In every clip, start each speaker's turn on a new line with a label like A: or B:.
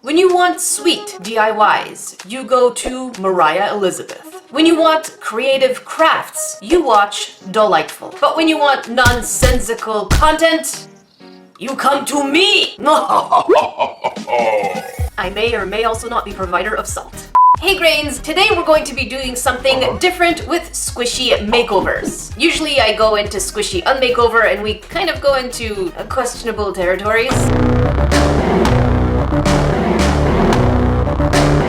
A: When you want sweet DIYs, you go to Moriah Elizabeth. When you want creative crafts, you watch Delightful. But when you want nonsensical content, you come to me! I may or may also not be provider of salt. Hey Grains, today we're going to be doing something different with Squishy Makeovers. Usually I go into Squishy Unmakeover and we kind of go into questionable territories.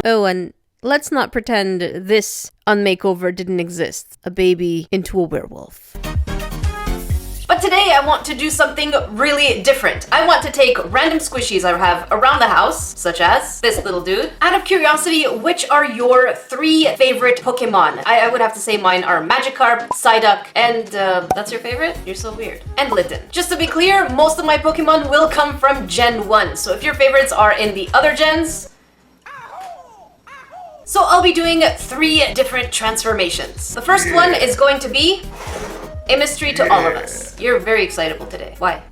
B: Oh, and let's not pretend this Unmakeover didn't exist. A baby into a werewolf.
A: But today I want to do something really different. I want to take random squishies I have around the house, such as this little dude. Out of curiosity, which are your 3 favorite Pokemon? I would have to say mine are Magikarp, Psyduck, and that's your favorite? You're so weird. And Litten. Just to be clear, most of my Pokemon will come from Gen 1, so if your favorites are in the other gens, so I'll be doing 3 different transformations. The first one is going to be a mystery to all of us. You're very excitable today. Why?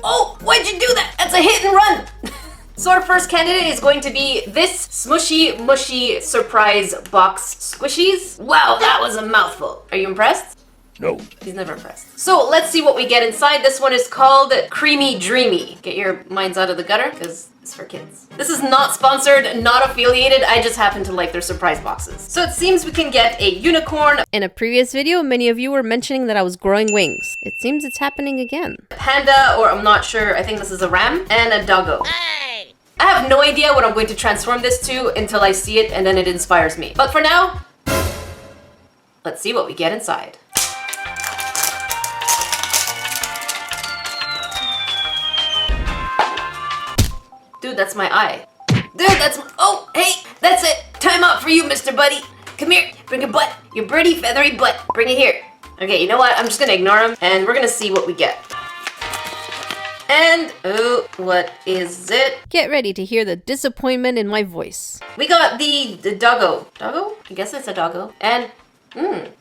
A: Oh, why'd you do that? That's a hit and run! So our first candidate is going to be this Smushy Mushy Surprise Box Squishies. Wow, that was a mouthful. Are you impressed?
C: No.
A: He's never impressed. So let's see what we get inside. This one is called Creamy Dreamy. Get your minds out of the gutter, because it's for kids. This is not sponsored, not affiliated. I just happen to like their surprise boxes. So it seems we can get a unicorn.
B: In a previous video, many of you were mentioning that I was growing wings. It seems it's happening again.
A: Panda, or I'm not sure, I think this is a ram, and a doggo. Hey! I have no idea what I'm going to transform this to until I see it and then it inspires me. But for now, let's see what we get inside. Dude, that's my eye. Dude, that's my... Oh, hey, that's it. Time out for you, Mr. Buddy. Come here, bring your butt. Your pretty feathery butt. Bring it here. Okay, you know what? I'm just gonna ignore him, and we're gonna see what we get. And, oh, what is it?
B: Get ready to hear the disappointment in my voice.
A: We got the doggo. Doggo? I guess it's a doggo. And,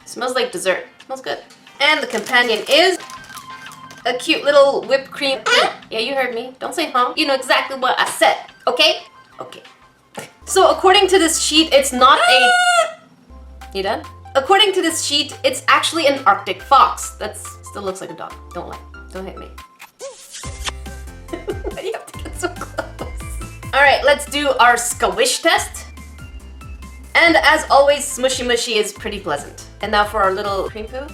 A: smells like dessert. Smells good. And the companion is a cute little whipped cream. Yeah, you heard me. Don't say huh. You know exactly what I said. Okay? Okay. So according to this sheet, it's not a... You done? According to this sheet, it's actually an Arctic fox. That still looks like a dog. Don't lie. Don't hit me. Why do you have to get so close? Alright, let's do our squish test. And as always, Smushy Mushy is pretty pleasant. And now for our little cream poo.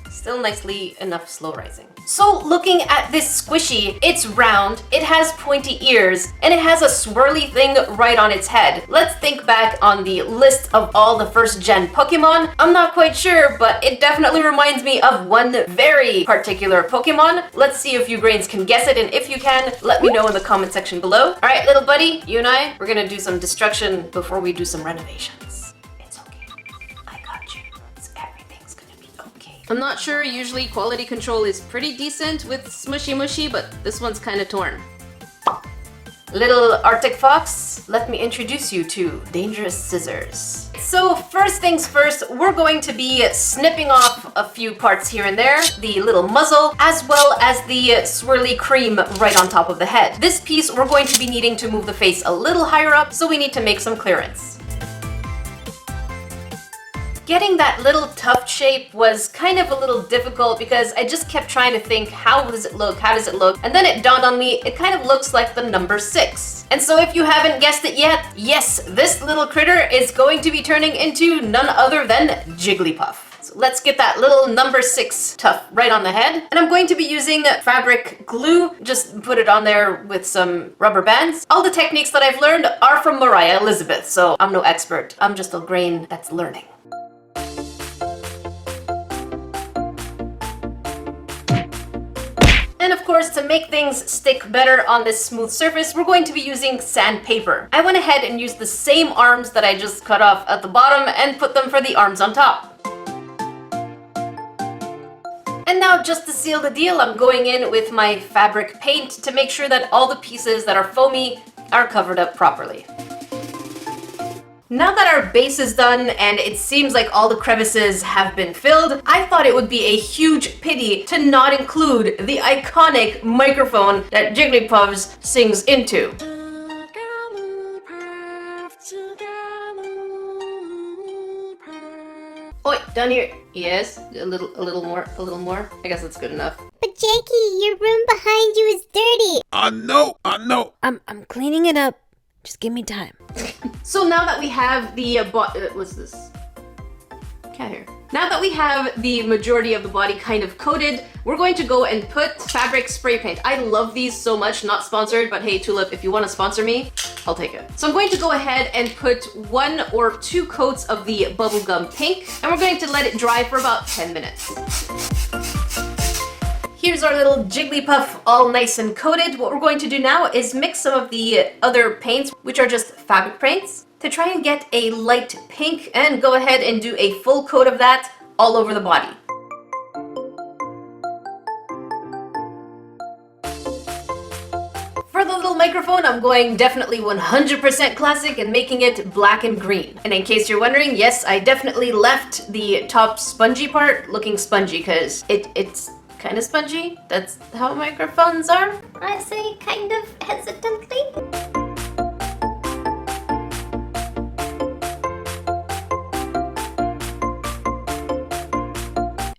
A: Still nicely enough slow rising. So looking at this squishy, it's round, it has pointy ears, and it has a swirly thing right on its head. Let's think back on the list of all the first gen Pokemon. I'm not quite sure, but it definitely reminds me of one very particular Pokemon. Let's see if you Grains can guess it, and if you can, let me know in the comment section below. All right, little buddy, you and I, we're gonna do some destruction before we do some renovations. I'm not sure, usually quality control is pretty decent with Smushy Mushy, but this one's kind of torn. Little Arctic Fox, let me introduce you to Dangerous Scissors. So first things first, we're going to be snipping off a few parts here and there, the little muzzle, as well as the swirly cream right on top of the head. This piece we're going to be needing to move the face a little higher up, so we need to make some clearance. Getting that little tuft shape was kind of a little difficult because I just kept trying to think, how does it look? How does it look? And then it dawned on me, it kind of looks like the number 6. And so if you haven't guessed it yet, yes, this little critter is going to be turning into none other than Jigglypuff. So let's get that little number 6 tuft right on the head. And I'm going to be using fabric glue, just put it on there with some rubber bands. All the techniques that I've learned are from Moriah Elizabeth, so I'm no expert. I'm just a grain that's learning. And of course, to make things stick better on this smooth surface, we're going to be using sandpaper. I went ahead and used the same arms that I just cut off at the bottom and put them for the arms on top. And now just to seal the deal, I'm going in with my fabric paint to make sure that all the pieces that are foamy are covered up properly. Now that our base is done and it seems like all the crevices have been filled, I thought it would be a huge pity to not include the iconic microphone that Jigglypuff sings into. Oi, down here. Yes, a little more. I guess that's good enough.
C: But Jackie, your room behind you is dirty.
D: I know.
B: I'm cleaning it up. Just give me time.
A: So now that we have the what's this? Cat hair. Now that we have the majority of the body kind of coated, we're going to go and put fabric spray paint. I love these so much, not sponsored, but hey Tulip, if you want to sponsor me, I'll take it. So I'm going to go ahead and put 1 or 2 coats of the bubblegum pink, and we're going to let it dry for about 10 minutes. Here's our little Jigglypuff all nice and coated. What we're going to do now is mix some of the other paints, which are just fabric paints, to try and get a light pink and go ahead and do a full coat of that all over the body. For the little microphone, I'm going definitely 100% classic and making it black and green. And in case you're wondering, yes, I definitely left the top spongy part looking spongy because it's kind of spongy. That's how microphones are. I say kind of hesitantly.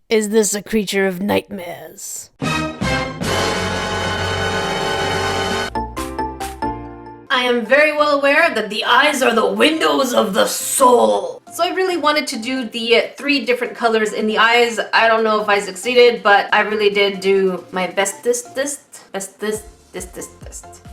B: Is this a creature of nightmares?
A: I am very well aware that the eyes are the windows of the soul. So I really wanted to do the 3 different colors in the eyes. I don't know if I succeeded, but I really did do my bestest.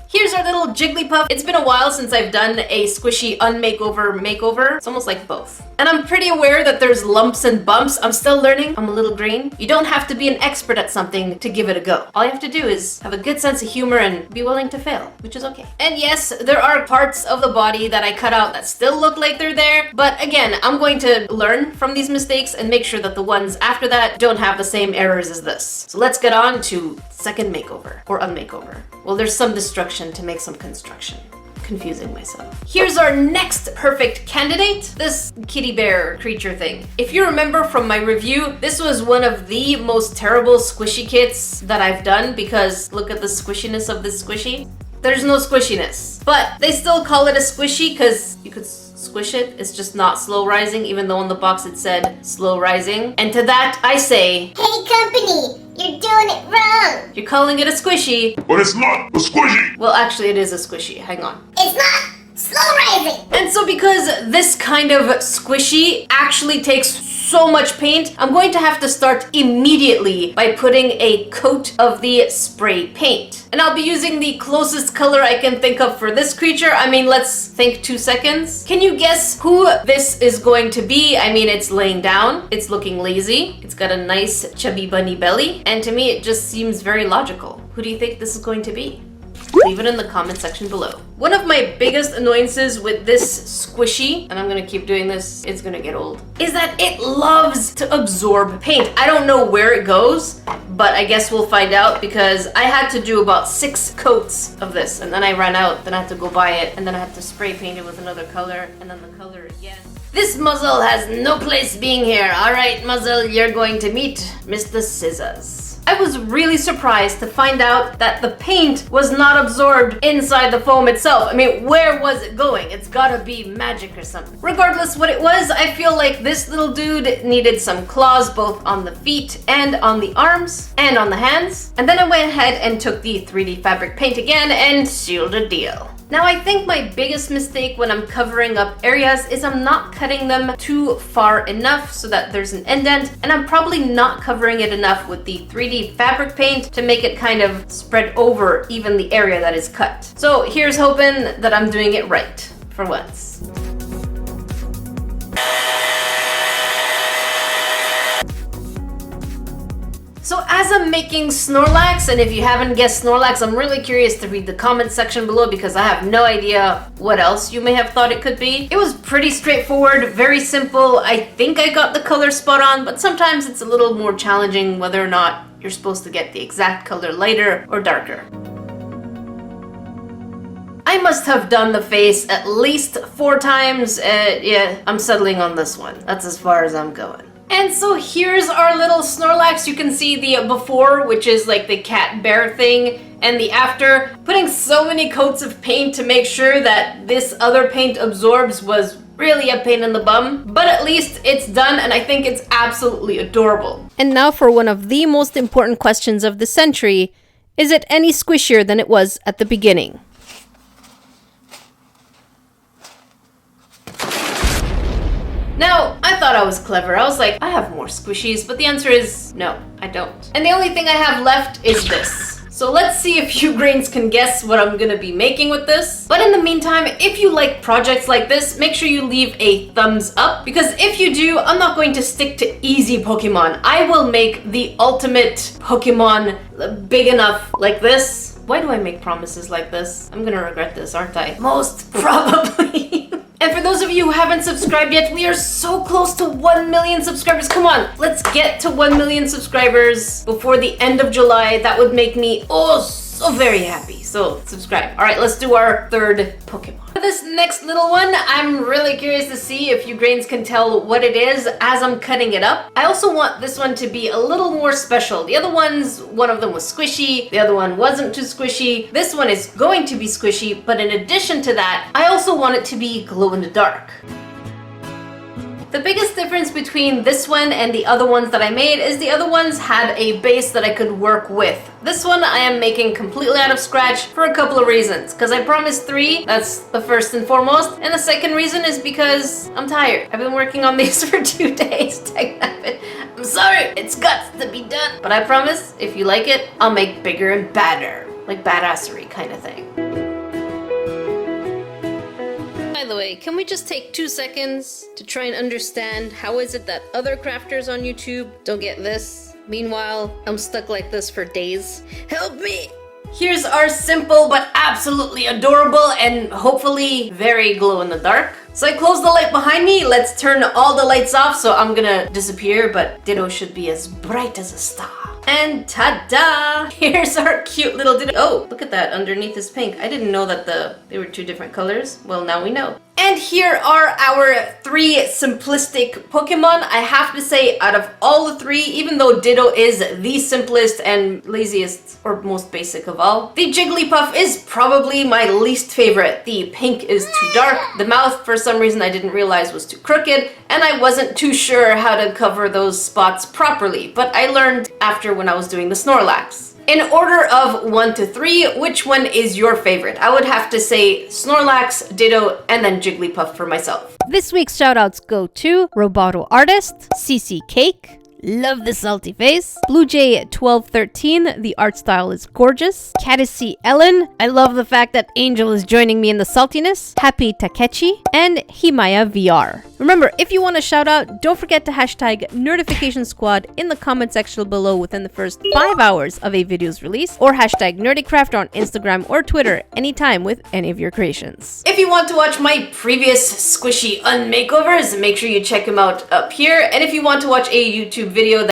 A: Here's our little Jigglypuff. It's been a while since I've done a Squishy Unmakeover makeover. It's almost like both. And I'm pretty aware that there's lumps and bumps. I'm still learning. I'm a little green. You don't have to be an expert at something to give it a go. All you have to do is have a good sense of humor and be willing to fail, which is okay. And yes, there are parts of the body that I cut out that still look like they're there. But again, I'm going to learn from these mistakes and make sure that the ones after that don't have the same errors as this. So let's get on to second makeover or unmakeover. Well, there's some destruction to make some construction. Confusing myself. Here's our next perfect candidate, this kitty bear creature thing. If you remember from my review, this was one of the most terrible squishy kits that I've done because look at the squishiness of this squishy. There's no squishiness, but they still call it a squishy because you could squish it. It's just not slow rising, even though on the box it said slow rising. And to that I say,
C: Hey company, you're doing it wrong.
A: you're calling it a squishy.
D: But it's not a squishy.
A: Well, actually it is a squishy. Hang on.
C: It's not slow rising.
A: And so because this kind of squishy actually takes so much paint, I'm going to have to start immediately by putting a coat of the spray paint. And I'll be using the closest color I can think of for this creature. I mean, let's think 2 seconds. Can you guess who this is going to be? I mean, it's laying down, it's looking lazy, it's got a nice chubby bunny belly, and to me it just seems very logical. Who do you think this is going to be? Leave it in the comment section below. One of my biggest annoyances with this squishy, and I'm gonna keep doing this, it's gonna get old, is that it loves to absorb paint. I don't know where it goes, but I guess we'll find out because I had to do about 6 coats of this and then I ran out, then I had to go buy it, and then I had to spray paint it with another color, and then the color again. This muzzle has no place being here. All right, muzzle, you're going to meet Mr. Scissors. I was really surprised to find out that the paint was not absorbed inside the foam itself. I mean, where was it going? It's gotta be magic or something. Regardless what it was, I feel like this little dude needed some claws both on the feet and on the arms and on the hands. And then I went ahead and took the 3D fabric paint again and sealed a deal. Now I think my biggest mistake when I'm covering up areas is I'm not cutting them too far enough so that there's an indent, and I'm probably not covering it enough with the 3D fabric paint to make it kind of spread over even the area that is cut. So here's hoping that I'm doing it right for once. So as I'm making Snorlax, and if you haven't guessed Snorlax, I'm really curious to read the comment section below because I have no idea what else you may have thought it could be. It was pretty straightforward, very simple. I think I got the color spot on, but sometimes it's a little more challenging whether or not you're supposed to get the exact color lighter or darker. I I must have done the face at least 4 times. Yeah, I'm settling on this one. That's as far as I'm going. And so here's our little Snorlax. You can see the before, which is like the cat bear thing, and the after. Putting so many coats of paint to make sure that this other paint absorbs was really a pain in the bum. But at least it's done, and I think it's absolutely adorable.
B: And now for one of the most important questions of the century. Is it any squishier than it was at the beginning?
A: Now, I thought I was clever. I was like, I have more squishies, but the answer is no, I don't. And the only thing I have left is this. So let's see if you grains can guess what I'm gonna be making with this. But in the meantime, if you like projects like this, make sure you leave a thumbs up, because if you do, I'm not going to stick to easy Pokemon. I will make the ultimate Pokemon big enough like this. Why do I make promises like this? I'm gonna regret this, aren't I? Most probably. And for those of you who haven't subscribed yet, we are so close to 1 million subscribers. Come on, let's get to 1 million subscribers before the end of July. That would make me so very happy. So subscribe. All right, let's do our third Pokemon. For this next little one, I'm really curious to see if you grains can tell what it is as I'm cutting it up. I also want this one to be a little more special. The other ones, one of them was squishy, the other one wasn't too squishy. This one is going to be squishy, but in addition to that, I also want it to be glow in the dark. The biggest difference between this one and the other ones that I made is the other ones had a base that I could work with. This one I am making completely out of scratch for a couple of reasons. Because I promised 3, that's the first and foremost. And the second reason is because I'm tired. I've been working on these for 2 days. I'm sorry, it's got to be done. But I promise, if you like it, I'll make bigger and badder. Like badassery kind of thing.
B: By the way, can we just take 2 seconds to try and understand how is it that other crafters on YouTube don't get this? Meanwhile, I'm stuck like this for days. Help me!
A: Here's our simple but absolutely adorable and hopefully very glow in the dark. So I closed the light behind me. Let's turn all the lights off, so I'm gonna disappear, but Ditto should be as bright as a star. And ta-da! Here's our cute little Ditto. Oh, look at that, underneath is pink. I didn't know that they were 2 different colors. Well, now we know. And here are our 3 simplistic Pokemon. I have to say, out of all the 3, even though Ditto is the simplest and laziest or most basic of all, the Jigglypuff is probably my least favorite. The pink is too dark, the mouth for some reason I didn't realize was too crooked, and I wasn't too sure how to cover those spots properly, but I learned after when I was doing the Snorlax. In order of 1 to 3, which one is your favorite? I would have to say Snorlax, Ditto, and then Jigglypuff for myself.
B: This week's shoutouts go to Roboto Artist, CC Cake, love the salty face, Blue Jay 1213, the art style is gorgeous, Cadisy Ellen, I love the fact that Angel is joining me in the saltiness, Happy Takechi, and Himaya VR. Remember, if you want a shout out, don't forget to hashtag Nerdification Squad in the comment section below within the first 5 hours of a video's release, or hashtag NerdyCraft on Instagram or Twitter anytime with any of your creations.
A: If you want to watch my previous Squishy Unmakeovers, make sure you check them out up here. And if you want to watch a YouTube video